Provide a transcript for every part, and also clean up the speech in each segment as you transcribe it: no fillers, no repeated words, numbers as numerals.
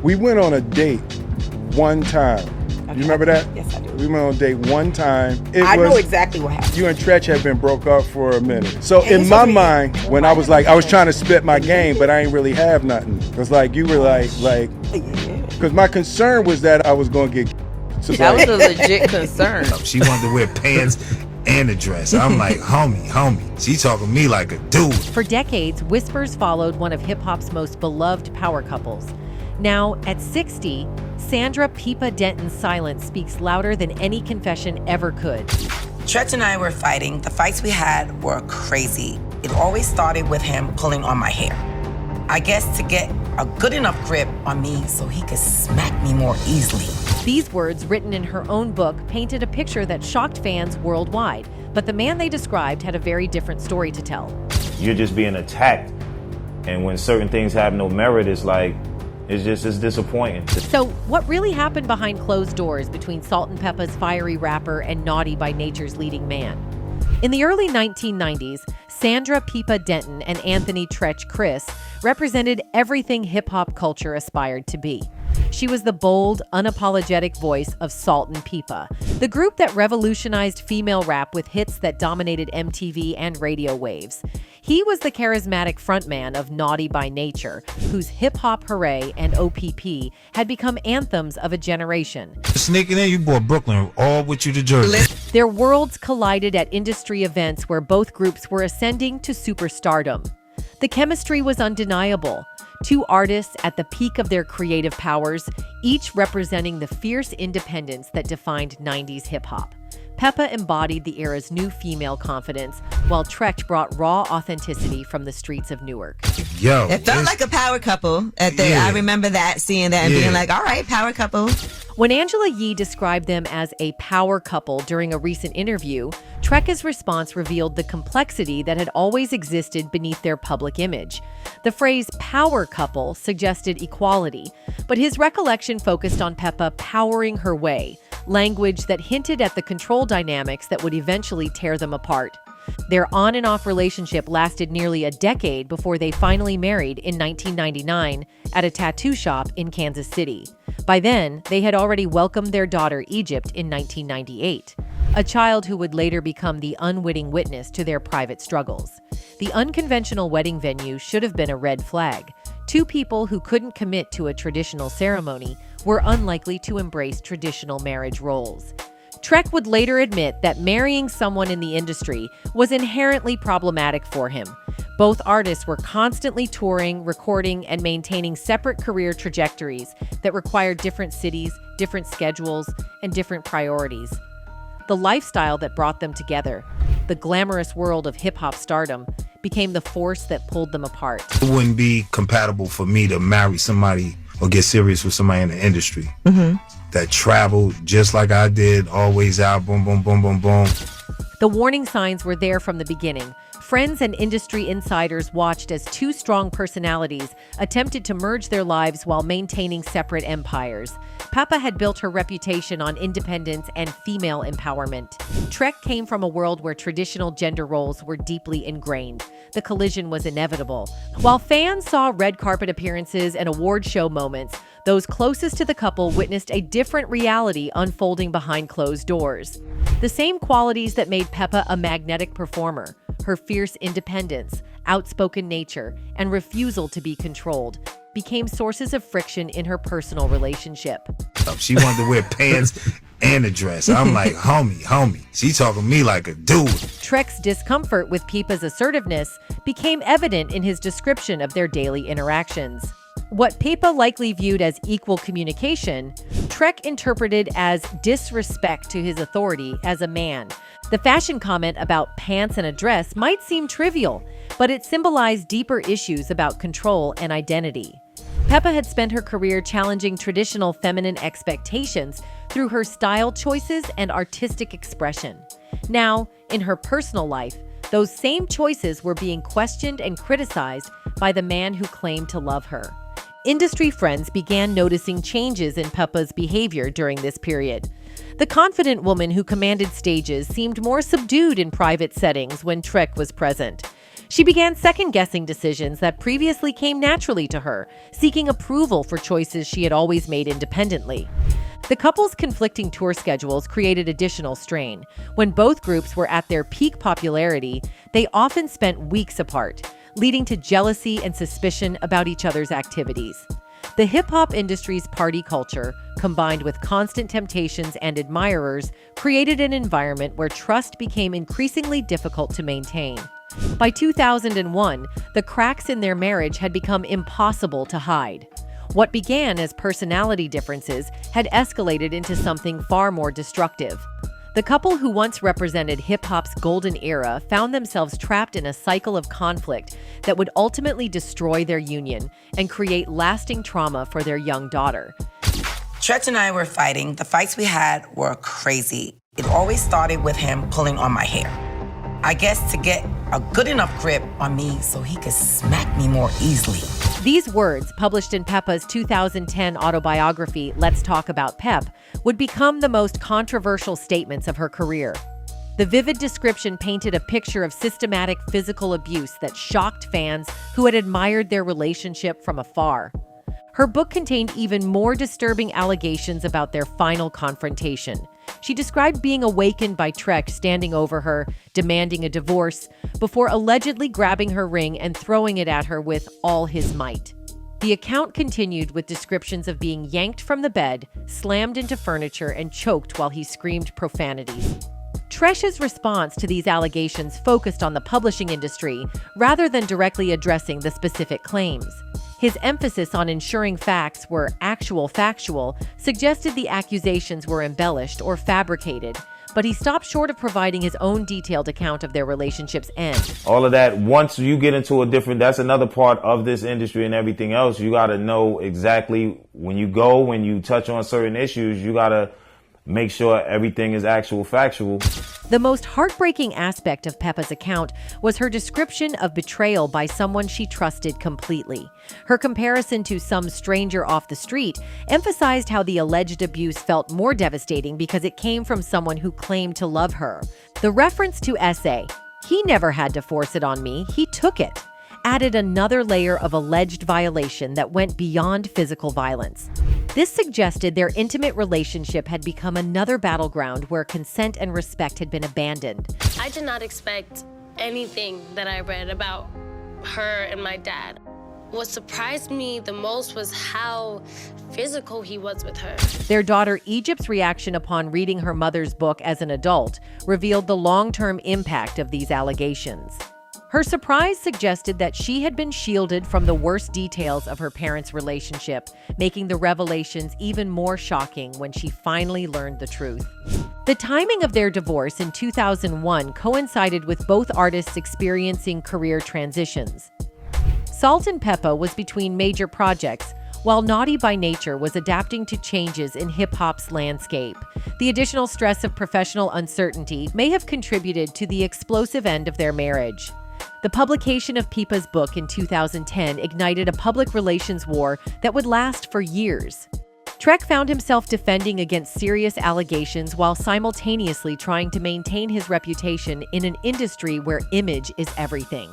We went on a date one time. Okay. You remember that? Yes, I do. We went on a date one time. I know exactly what happened. You and Tretch had been broke up for a minute. So And in my mind, when I was trying to spit my game, but I ain't really have nothing. Cause like you were like, cause my concern was that I was gonna get. So That was a legit concern. She wanted to wear pants and a dress. I'm like, homie. She talking to me like a dude. For decades, Whispers followed one of hip-hop's most beloved power couples. Now, at 60, Sandra Pepa Denton's silence speaks louder than any confession ever could. Tretch and I were fighting. The fights we had were crazy. It always started with him pulling on my hair. I guess to get a good enough grip on me so he could smack me more easily. These words, written in her own book, painted a picture that shocked fans worldwide. But the man they described had a very different story to tell. You're just being attacked. And when certain things have no merit, it's disappointing. So what really happened behind closed doors between Salt-N-Pepa's fiery rapper and Naughty by Nature's leading man? In the early 1990s, Sandra Pepa Denton and Anthony Tretch Chris represented everything hip-hop culture aspired to be. She was the bold, unapologetic voice of Salt-N-Pepa, the group that revolutionized female rap with hits that dominated MTV and radio waves. He was the charismatic frontman of Naughty by Nature, whose Hip Hop Hooray and OPP had become anthems of a generation. Sneaking in, you brought Brooklyn all with you to Jersey. Their worlds collided at industry events where both groups were ascending to superstardom. The chemistry was undeniable. Two artists at the peak of their creative powers, each representing the fierce independence that defined 90s hip-hop. Pepa embodied the era's new female confidence, while Tretch brought raw authenticity from the streets of Newark. Yo, it felt like a power couple. I remember that, seeing that and being like, all right, power couple. When Angela Yee described them as a power couple during a recent interview, Trekka's response revealed the complexity that had always existed beneath their public image. The phrase power couple suggested equality, but his recollection focused on Pepa powering her way, language that hinted at the control dynamics that would eventually tear them apart. Their on and off relationship lasted nearly a decade before they finally married in 1999 at a tattoo shop in Kansas City. By then, they had already welcomed their daughter Egypt in 1998, a child who would later become the unwitting witness to their private struggles. The unconventional wedding venue should have been a red flag. Two people who couldn't commit to a traditional ceremony were unlikely to embrace traditional marriage roles. Tretch would later admit that marrying someone in the industry was inherently problematic for him. Both artists were constantly touring, recording, and maintaining separate career trajectories that required different cities, different schedules, and different priorities. The lifestyle that brought them together, the glamorous world of hip-hop stardom, became the force that pulled them apart. It wouldn't be compatible for me to marry somebody or get serious with somebody in the industry that traveled just like I did, always out, boom, boom, boom, boom, boom. The warning signs were there from the beginning. Friends and industry insiders watched as two strong personalities attempted to merge their lives while maintaining separate empires. Pepa had built her reputation on independence and female empowerment. Tretch came from a world where traditional gender roles were deeply ingrained. The collision was inevitable. While fans saw red carpet appearances and award show moments, those closest to the couple witnessed a different reality unfolding behind closed doors. The same qualities that made Pepa a magnetic performer, her fierce independence, outspoken nature, and refusal to be controlled, became sources of friction in her personal relationship. She wanted to wear pants and a dress. I'm like, homie. She talking to me like a dude. Tretch's discomfort with Pepa's assertiveness became evident in his description of their daily interactions. What Pepa likely viewed as equal communication, Tretch interpreted as disrespect to his authority as a man. The fashion comment about pants and a dress might seem trivial, but it symbolized deeper issues about control and identity. Pepa had spent her career challenging traditional feminine expectations through her style choices and artistic expression. Now, in her personal life, those same choices were being questioned and criticized by the man who claimed to love her. Industry friends began noticing changes in Pepa's behavior during this period. The confident woman who commanded stages seemed more subdued in private settings when Tretch was present. She began second-guessing decisions that previously came naturally to her, seeking approval for choices she had always made independently. The couple's conflicting tour schedules created additional strain. When both groups were at their peak popularity, they often spent weeks apart, leading to jealousy and suspicion about each other's activities. The hip-hop industry's party culture, combined with constant temptations and admirers, created an environment where trust became increasingly difficult to maintain. By 2001, the cracks in their marriage had become impossible to hide. What began as personality differences had escalated into something far more destructive. The couple, who once represented hip-hop's golden era, found themselves trapped in a cycle of conflict that would ultimately destroy their union and create lasting trauma for their young daughter. Tretch and I were fighting. The fights we had were crazy. It always started with him pulling on my hair. I guess to get a good enough grip on me so he could smack me more easily. These words, published in Pepa's 2010 autobiography, Let's Talk About Pep, would become the most controversial statements of her career. The vivid description painted a picture of systematic physical abuse that shocked fans who had admired their relationship from afar. Her book contained even more disturbing allegations about their final confrontation. She described being awakened by Tretch standing over her, demanding a divorce, before allegedly grabbing her ring and throwing it at her with all his might. The account continued with descriptions of being yanked from the bed, slammed into furniture, and choked while he screamed profanities. Tretch's response to these allegations focused on the publishing industry rather than directly addressing the specific claims. His emphasis on ensuring facts were factual suggested the accusations were embellished or fabricated, but he stopped short of providing his own detailed account of their relationship's end. All of that, once you get into that's another part of this industry and everything else. You got to know exactly when you touch on certain issues, you got to make sure everything is factual. The most heartbreaking aspect of Pepa's account was her description of betrayal by someone she trusted completely. Her comparison to some stranger off the street emphasized how the alleged abuse felt more devastating because it came from someone who claimed to love her. The reference to SA, "He never had to force it on me, he took it," added another layer of alleged violation that went beyond physical violence. This suggested their intimate relationship had become another battleground where consent and respect had been abandoned. I did not expect anything that I read about her and my dad. What surprised me the most was how physical he was with her. Their daughter Egypt's reaction upon reading her mother's book as an adult revealed the long-term impact of these allegations. Her surprise suggested that she had been shielded from the worst details of her parents' relationship, making the revelations even more shocking when she finally learned the truth. The timing of their divorce in 2001 coincided with both artists experiencing career transitions. Salt-N-Pepa was between major projects, while Naughty by Nature was adapting to changes in hip-hop's landscape. The additional stress of professional uncertainty may have contributed to the explosive end of their marriage. The publication of Pepa's book in 2010 ignited a public relations war that would last for years. Tretch found himself defending against serious allegations while simultaneously trying to maintain his reputation in an industry where image is everything.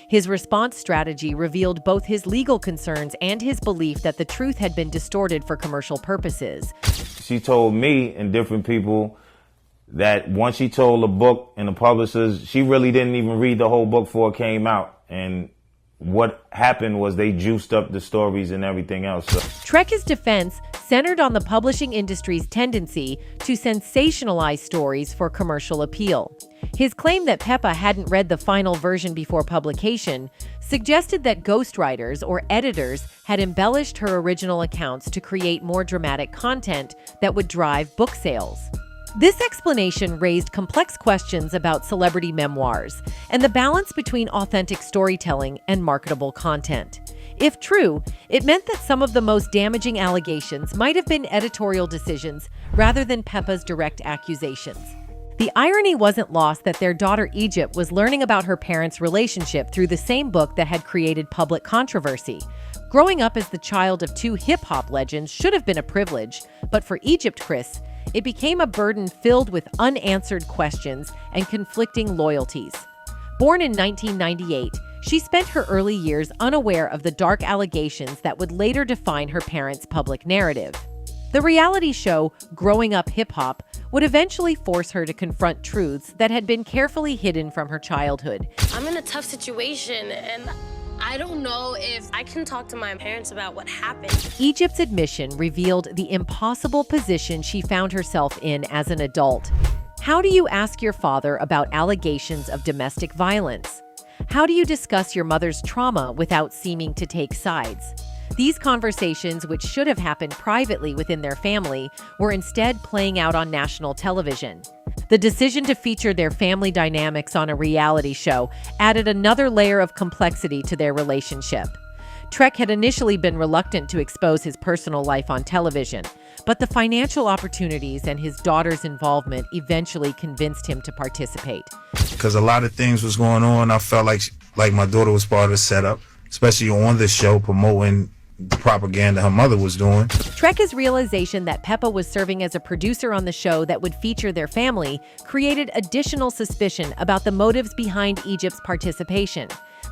His response strategy revealed both his legal concerns and his belief that the truth had been distorted for commercial purposes. She told me and different people that once she told the book and the publishers, she really didn't even read the whole book before it came out. And what happened was they juiced up the stories and everything else. Tretch's defense centered on the publishing industry's tendency to sensationalize stories for commercial appeal. His claim that Pepa hadn't read the final version before publication suggested that ghostwriters or editors had embellished her original accounts to create more dramatic content that would drive book sales. This explanation raised complex questions about celebrity memoirs and the balance between authentic storytelling and marketable content. If true, it meant that some of the most damaging allegations might have been editorial decisions rather than Pepa's direct accusations. The irony wasn't lost that their daughter Egypt was learning about her parents' relationship through the same book that had created public controversy. Growing up as the child of two hip-hop legends should have been a privilege, but for Egypt, Chris, it became a burden filled with unanswered questions and conflicting loyalties. Born in 1998, She spent her early years unaware of the dark allegations that would later define her parents' public narrative. The reality show, Growing Up Hip Hop, would eventually force her to confront truths that had been carefully hidden from her childhood. I'm in a tough situation, and I don't know if I can talk to my parents about what happened. Egypt's admission revealed the impossible position she found herself in as an adult. How do you ask your father about allegations of domestic violence? How do you discuss your mother's trauma without seeming to take sides? These conversations, which should have happened privately within their family, were instead playing out on national television. The decision to feature their family dynamics on a reality show added another layer of complexity to their relationship. Trek had initially been reluctant to expose his personal life on television, but the financial opportunities and his daughter's involvement eventually convinced him to participate. Because a lot of things was going on, I felt like my daughter was part of the setup, especially on this show promoting the propaganda her mother was doing. Trek's realization that Pepa was serving as a producer on the show that would feature their family created additional suspicion about the motives behind Egypt's participation.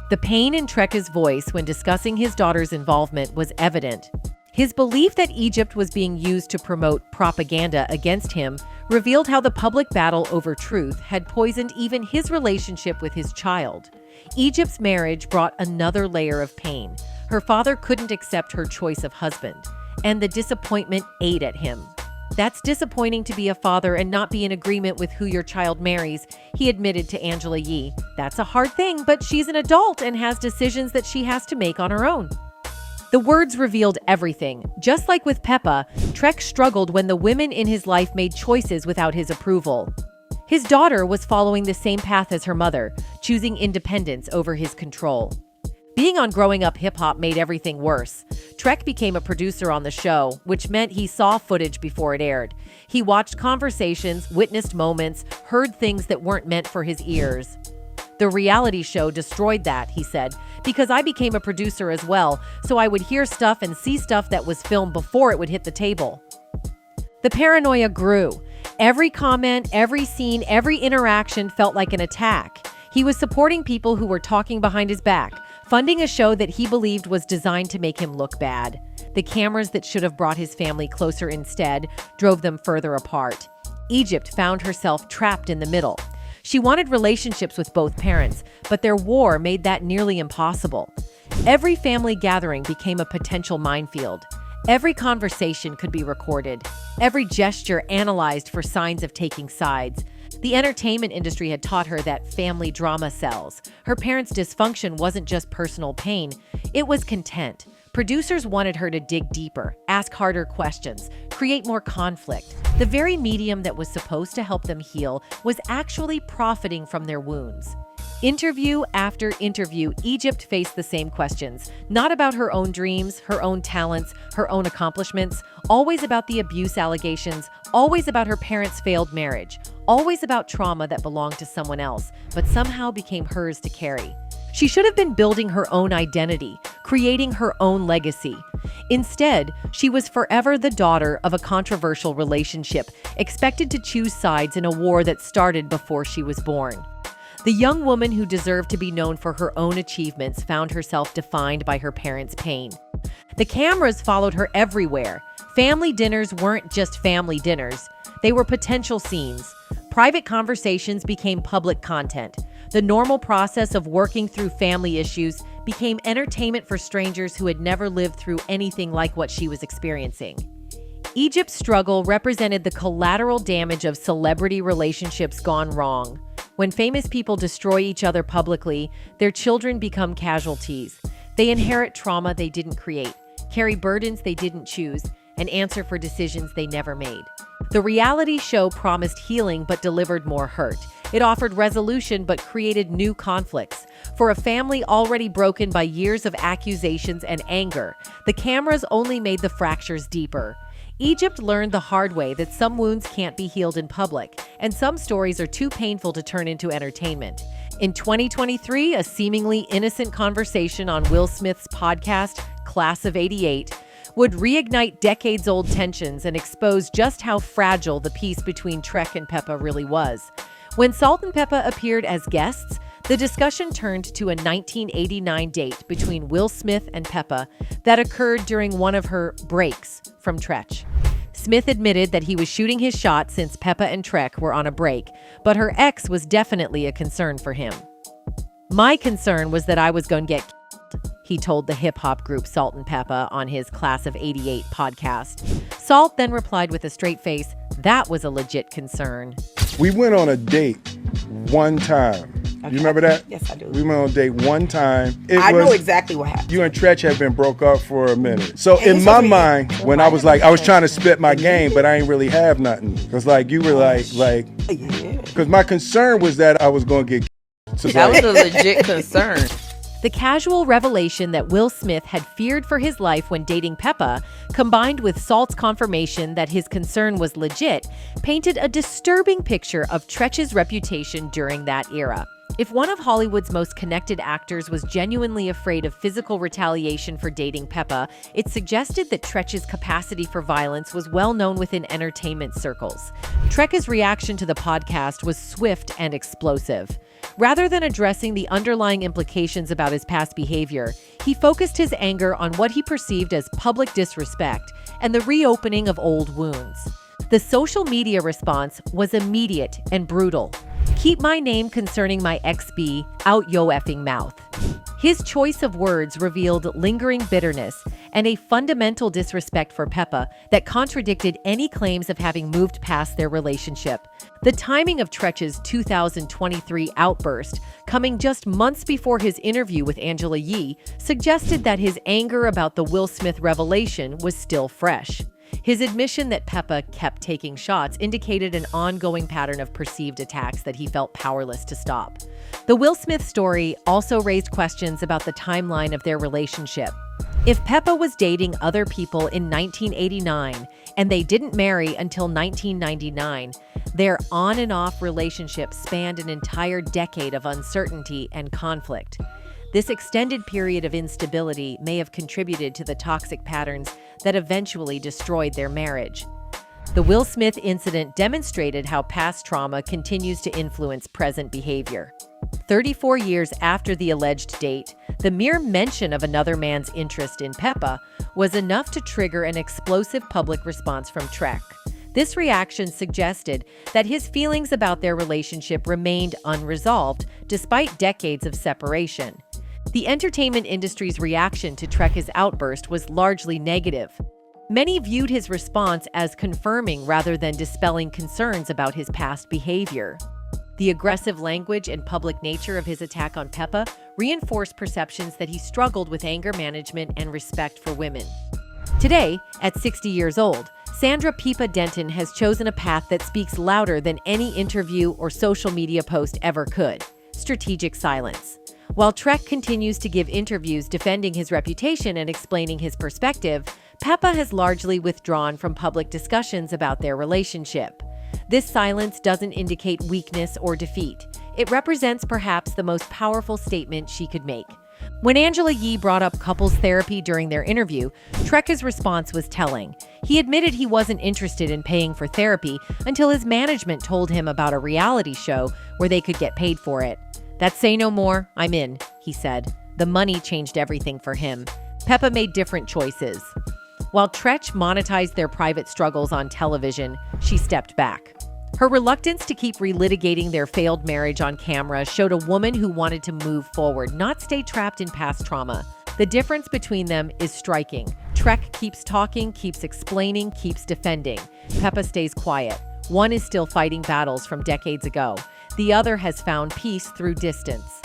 The pain in Trek's voice when discussing his daughter's involvement was evident. His belief that Egypt was being used to promote propaganda against him revealed how the public battle over truth had poisoned even his relationship with his child. Egypt's marriage brought another layer of pain. Her father couldn't accept her choice of husband, and the disappointment ate at him. "That's disappointing to be a father and not be in agreement with who your child marries," he admitted to Angela Yee. "That's a hard thing, but she's an adult and has decisions that she has to make on her own." The words revealed everything. Just like with Pepa, Trek struggled when the women in his life made choices without his approval. His daughter was following the same path as her mother, choosing independence over his control. Being on Growing Up Hip Hop made everything worse. Trek became a producer on the show, which meant he saw footage before it aired. He watched conversations, witnessed moments, heard things that weren't meant for his ears. "The reality show destroyed that," he said, "because I became a producer as well, so I would hear stuff and see stuff that was filmed before it would hit the table." The paranoia grew. Every comment, every scene, every interaction felt like an attack. He was supporting people who were talking behind his back, funding a show that he believed was designed to make him look bad. The cameras that should have brought his family closer instead drove them further apart. Egypt found herself trapped in the middle. She wanted relationships with both parents, but their war made that nearly impossible. Every family gathering became a potential minefield. Every conversation could be recorded, every gesture analyzed for signs of taking sides. The entertainment industry had taught her that family drama sells. Her parents' dysfunction wasn't just personal pain, it was content. Producers wanted her to dig deeper, ask harder questions, create more conflict. The very medium that was supposed to help them heal was actually profiting from their wounds. Interview after interview, Egypt faced the same questions, not about her own dreams, her own talents, her own accomplishments, always about the abuse allegations, always about her parents' failed marriage, always about trauma that belonged to someone else, but somehow became hers to carry. She should have been building her own identity, creating her own legacy. Instead, she was forever the daughter of a controversial relationship, expected to choose sides in a war that started before she was born. The young woman who deserved to be known for her own achievements found herself defined by her parents' pain. The cameras followed her everywhere. Family dinners weren't just family dinners. They were potential scenes. Private conversations became public content. The normal process of working through family issues became entertainment for strangers who had never lived through anything like what she was experiencing. Egypt's struggle represented the collateral damage of celebrity relationships gone wrong. When famous people destroy each other publicly, their children become casualties. They inherit trauma they didn't create, carry burdens they didn't choose, and answer for decisions they never made. The reality show promised healing but delivered more hurt. It offered resolution but created new conflicts. For a family already broken by years of accusations and anger, the cameras only made the fractures deeper. Egypt learned the hard way that some wounds can't be healed in public, and some stories are too painful to turn into entertainment. In 2023, a seemingly innocent conversation on Will Smith's podcast, Class of '88, would reignite decades-old tensions and expose just how fragile the peace between Trek and Pepa really was. When Salt-N-Pepa appeared as guests, The discussion turned to a 1989 date between Will Smith and Pepa that occurred during one of her breaks from Tretch. Smith admitted that he was shooting his shot since Pepa and Trek were on a break, but her ex was definitely a concern for him. "My concern was that I was going to get killed," he told the hip-hop group Salt-N-Pepa on his Class of '88 podcast. Salt then replied with a straight face, "That was a legit concern." We went on a date one time. Okay. You remember that? Yes, I do. We went on a date one time. I know exactly what happened. You and Tretch had been broke up for a minute. So And in it's my okay. mind, when I was trying to spit my game, but I ain't really have nothing. Because you were Yeah. because my concern was that I was going to get so That was a legit concern. The casual revelation that Will Smith had feared for his life when dating Pepa, combined with Salt's confirmation that his concern was legit, painted a disturbing picture of Tretch's reputation during that era. If one of Hollywood's most connected actors was genuinely afraid of physical retaliation for dating Pepa, it suggested that Tretch's capacity for violence was well known within entertainment circles. Tretch's reaction to the podcast was swift and explosive. Rather than addressing the underlying implications about his past behavior, he focused his anger on what he perceived as public disrespect and the reopening of old wounds. The social media response was immediate and brutal. "Keep my name concerning my ex-B out yo effing mouth." His choice of words revealed lingering bitterness and a fundamental disrespect for Pepa that contradicted any claims of having moved past their relationship. The timing of Tretch's 2023 outburst, coming just months before his interview with Angela Yee, suggested that his anger about the Will Smith revelation was still fresh. His admission that Pepa kept taking shots indicated an ongoing pattern of perceived attacks that he felt powerless to stop. The Will Smith story also raised questions about the timeline of their relationship. If Pepa was dating other people in 1989 and they didn't marry until 1999, their on and off relationship spanned an entire decade of uncertainty and conflict. This extended period of instability may have contributed to the toxic patterns that eventually destroyed their marriage. The Will Smith incident demonstrated how past trauma continues to influence present behavior. 34 years after the alleged date, the mere mention of another man's interest in Pepa was enough to trigger an explosive public response from Trek. This reaction suggested that his feelings about their relationship remained unresolved despite decades of separation. The entertainment industry's reaction to Trek's outburst was largely negative. Many viewed his response as confirming rather than dispelling concerns about his past behavior. The aggressive language and public nature of his attack on Pepa reinforced perceptions that he struggled with anger management and respect for women. Today, at 60 years old, Sandra Pepa Denton has chosen a path that speaks louder than any interview or social media post ever could: strategic silence. While Trek continues to give interviews defending his reputation and explaining his perspective, Pepa has largely withdrawn from public discussions about their relationship. This silence doesn't indicate weakness or defeat. It represents perhaps the most powerful statement she could make. When Angela Yee brought up couples therapy during their interview, Trek's response was telling. He admitted he wasn't interested in paying for therapy until his management told him about a reality show where they could get paid for it. "That's say no more, I'm in," he said. The money changed everything for him. Pepa made different choices. While Tretch monetized their private struggles on television, she stepped back. Her reluctance to keep relitigating their failed marriage on camera showed a woman who wanted to move forward, not stay trapped in past trauma. The difference between them is striking. Trek keeps talking, keeps explaining, keeps defending. Pepa stays quiet. One is still fighting battles from decades ago. The other has found peace through distance.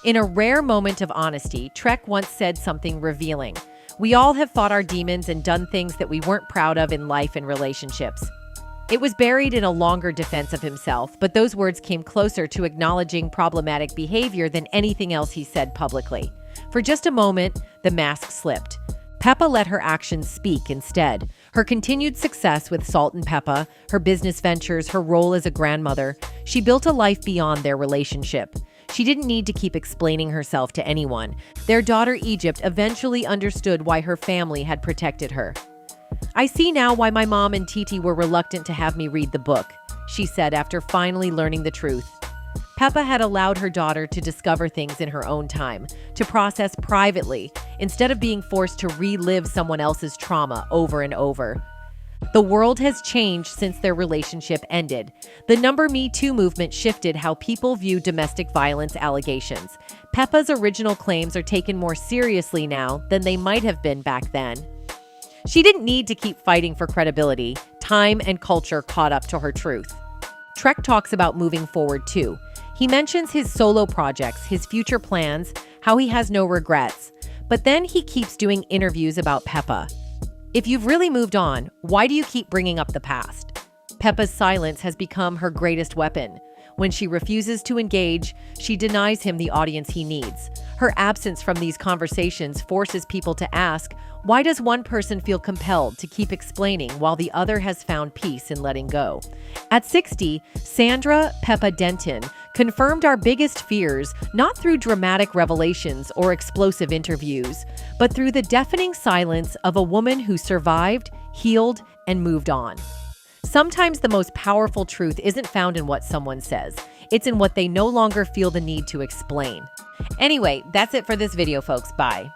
In a rare moment of honesty, Trek once said something revealing. "We all have fought our demons and done things that we weren't proud of in life and relationships." It was buried in a longer defense of himself, but those words came closer to acknowledging problematic behavior than anything else he said publicly. For just a moment, the mask slipped. Pepa let her actions speak instead. Her continued success with Salt-N-Pepa, her business ventures, her role as a grandmother, she built a life beyond their relationship. She didn't need to keep explaining herself to anyone. Their daughter Egypt eventually understood why her family had protected her. "I see now why my mom and Titi were reluctant to have me read the book," she said after finally learning the truth. Pepa had allowed her daughter to discover things in her own time, to process privately, instead of being forced to relive someone else's trauma over and over. The world has changed since their relationship ended. The Me Too movement shifted how people view domestic violence allegations. Pepa's original claims are taken more seriously now than they might have been back then. She didn't need to keep fighting for credibility. Time and culture caught up to her truth. Trek talks about moving forward too. He mentions his solo projects, his future plans, how he has no regrets. But then he keeps doing interviews about Pepa. If you've really moved on, why do you keep bringing up the past? Pepa's silence has become her greatest weapon. When she refuses to engage, she denies him the audience he needs. Her absence from these conversations forces people to ask, why does one person feel compelled to keep explaining while the other has found peace in letting go? At 60, Sandra Pepa Denton confirmed our biggest fears not through dramatic revelations or explosive interviews, but through the deafening silence of a woman who survived, healed, and moved on. Sometimes the most powerful truth isn't found in what someone says. It's in what they no longer feel the need to explain. Anyway, that's it for this video, folks. Bye.